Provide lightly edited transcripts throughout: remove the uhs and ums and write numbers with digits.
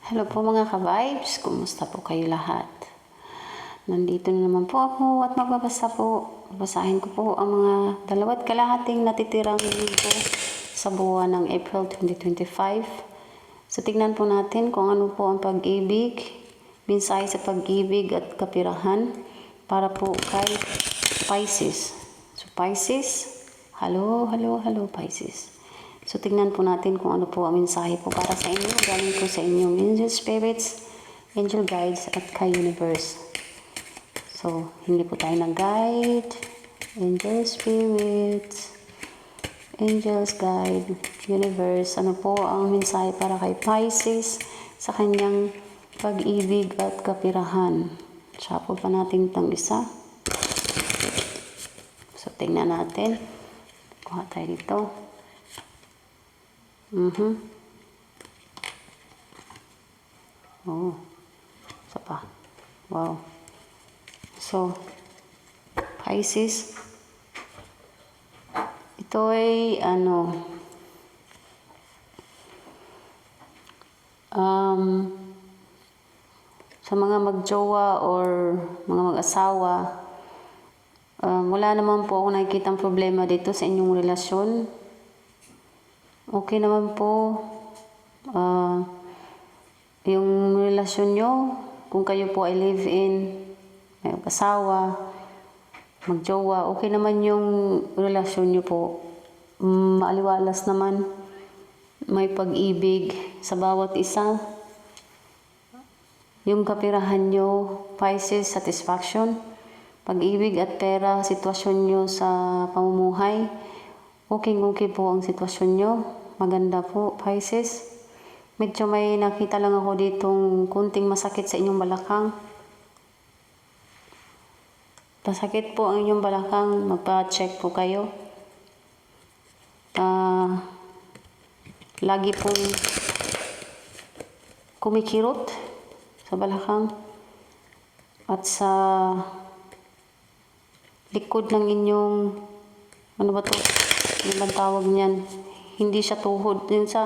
Hello po mga ka-vibes, kumusta po kayo lahat? Nandito na naman po ako at magbabasa po. Babasahin ko po ang mga 2 kalahating natitirang linggo sa buwan ng April 2025. So tignan po natin kung ano po ang pag-ibig, mensahe sa pag-ibig at kapirahan para po kay Pisces. So Pisces, hello Pisces. So, tignan po natin kung ano po ang mensahe po para sa inyo. Galing po sa inyong angel spirits, angel guides, at kay universe. So, hindi po tayo nag-guide. Angel spirits, angels guide, universe. Ano po ang mensahe para kay Pisces sa kanyang pag-ibig at kapirahan. Siya po pa natin itong isa. So, tignan natin. Kuha tayo dito. Oh, isa pa. Wow. So, Pisces, ito ay sa mga magjowa or mga mag-asawa, wala naman po ako nakikitang problema dito sa inyong relasyon. Okay naman po yung relasyon nyo, kung kayo po ay live-in, may asawa, magjowa, okay naman yung relasyon nyo po. Maaliwalas naman, may pag-ibig sa bawat isa. Yung kapirahan nyo, Pisces, satisfaction, pag-ibig at pera, sitwasyon nyo sa pamumuhay, okay po ang sitwasyon nyo. Maganda po, Pisces. Medyo may nakita lang ako ditong kunting masakit sa inyong balakang. Masakit po ang inyong balakang, magpa-check po kayo. Lagi pong kumikirot sa balakang at sa likod ng inyong, ano ba to? Ano bang tawag niyan? Hindi siya tuhod. Yun sa,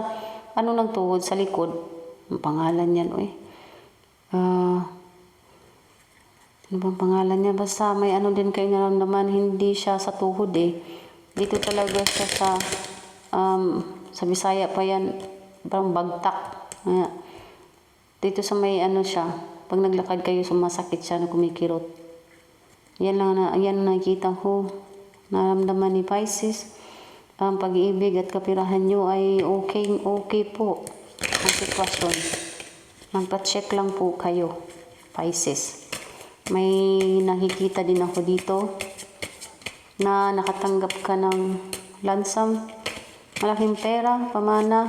ano ng tuhod? Sa likod. Ang pangalan niyan, ano bang pangalan niya? Basta may ano din kayo naramdaman. Hindi siya sa tuhod Dito talaga siya sa Bisaya pa yan. Parang bagtak. Dito sa may ano siya. Pag naglakad kayo, sumasakit siya na kumikirot. Yan nakikita ko. Naramdaman ni Pisces. Ang pag-iibig at kapirahan nyo ay okay po ang sitwasyon. Magpa-check lang po kayo, Pisces. May nakikita din ako dito na nakatanggap ka ng lansam, malaking pera, pamana.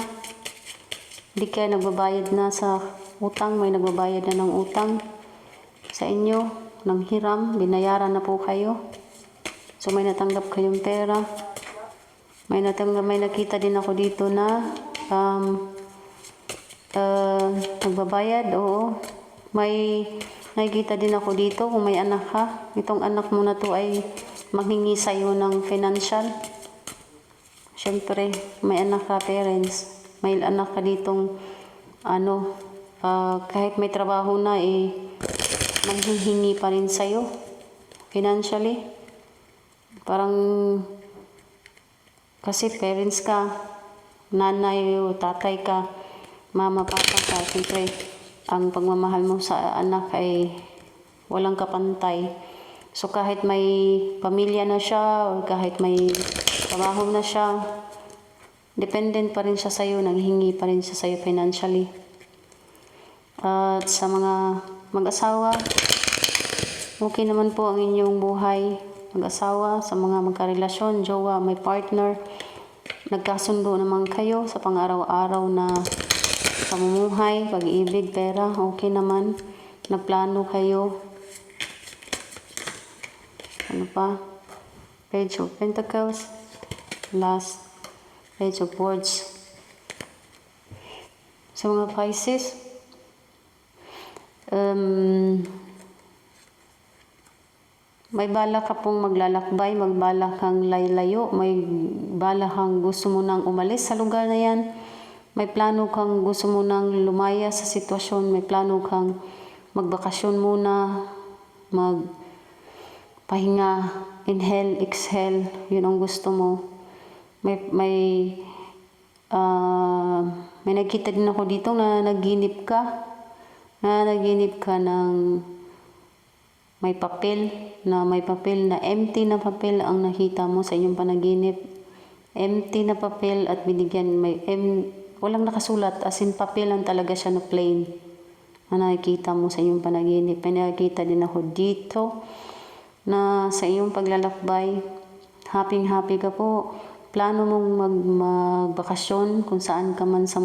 Hindi kayo nagbabayad na sa utang, may nagbabayad na ng utang sa inyo, ng hiram, binayaran na po kayo. So may natanggap kayong pera. May nakita din ako dito na nagbabayad, oo. May nakikita din ako dito kung may anak ka. Itong anak mo na to ay maghingi sa'yo ng financial. Siyempre, may anak ka, parents. May anak ka ditong kahit may trabaho na maghihingi pa rin sa'yo financially. Parang kasi parents ka, nanay o tatay ka, mama, papa ka, siyempre, ang pagmamahal mo sa anak ay walang kapantay. So kahit may pamilya na siya, o kahit may trabaho na siya, dependent pa rin siya sa'yo, naghihingi pa rin siya sa'yo financially. At sa mga mag-asawa, okay naman po ang inyong buhay. Mag-asawa, sa mga magkarelasyon, jowa, may partner, nagkasundo naman kayo sa pang-araw-araw na pamumuhay, pag-ibig, pera, okay naman. Nagplano kayo. Ano pa? Page of Pentacles. Last, Page of Swords. Sa mga Pisces, may balak ka pong maglalakbay, magbalak kang laylayo, may balak kang gusto mo nang umalis sa lugar na yan. may plano kang gusto mo nang lumaya sa sitwasyon, may plano kang magbakasyon muna, magpahinga, inhale, exhale, yun ang gusto mo. May nakita din ako dito na naginip ka ng may papel na empty na papel ang nakita mo sa inyong panaginip. Empty na papel at binigyan walang nakasulat, as in papel lang talaga siya na plain na nakikita mo sa iyong panaginip. May nakikita din ako dito na sa iyong paglalakbay, happy ka po. Plano mong magbakasyon kung saan ka man sa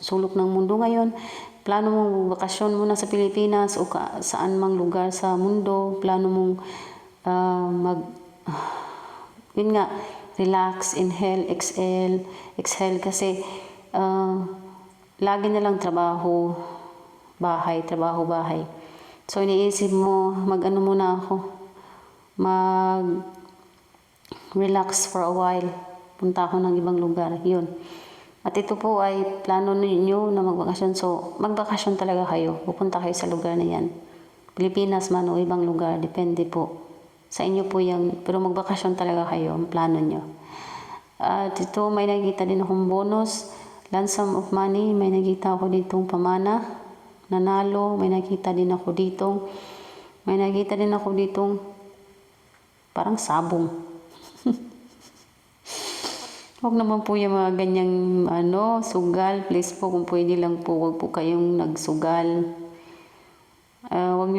sulok ng mundo ngayon. Plano mong magbakasyon muna sa Pilipinas o saan mang lugar sa mundo. Plano mong yun nga, relax, inhale, exhale kasi lagi na lang trabaho, bahay. So iniisip mo, mag-ano muna ako, relax for a while. Punta ako ng ibang lugar. Yun. At ito po ay plano ninyo na magbakasyon. So, magbakasyon talaga kayo. Pupunta kayo sa lugar na yan. Pilipinas man o ibang lugar. Depende po. Sa inyo po yan. Pero magbakasyon talaga kayo. Ang plano nyo. At ito, may nakita din akong bonus. Lump sum of money. May nakita ako ditong pamana. Nanalo. May nakita din ako ditong parang sabong. Huwag naman po yung mga ganyang sugal. Please po, kung pwede lang po, huwag po kayong nagsugal. Huwag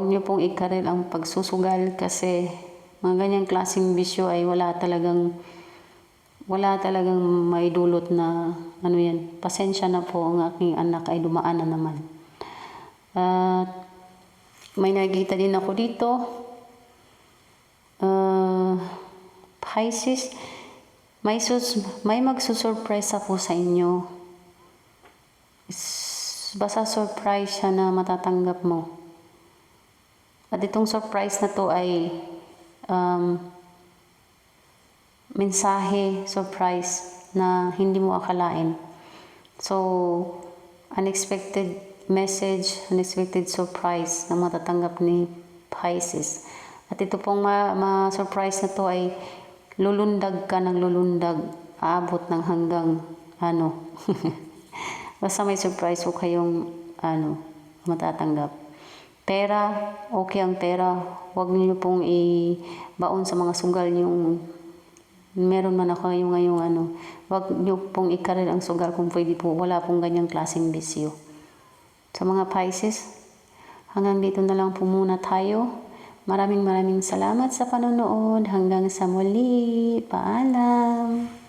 nyo pong ikaril ang pagsusugal kasi mga ganyang klaseng bisyo ay wala talagang maidulot na yan. Pasensya na po, ang aking anak ay dumaan na naman. May nakikita din ako dito. Pisces, may magsusurpresa po sa inyo. Basta surprise siya na matatanggap mo. At itong surprise na to ay mensahe, surprise na hindi mo akalain. So, unexpected message, unexpected surprise na matatanggap ni Pisces. At ito pong surprise na to ay lulundag ka ng lulundag, aabot ng hanggang basta may surprise o kayong matatanggap. Pera, okay ang pera, huwag niyo pong ibaon sa mga sugal yung meron man ako ngayong huwag niyo pong ikaril ang sugal kung pwede po, wala pong ganyang klaseng bisyo. Sa mga Pisces, hanggang dito na lang po muna tayo. Maraming salamat sa panonood. Hanggang sa muli. Paalam.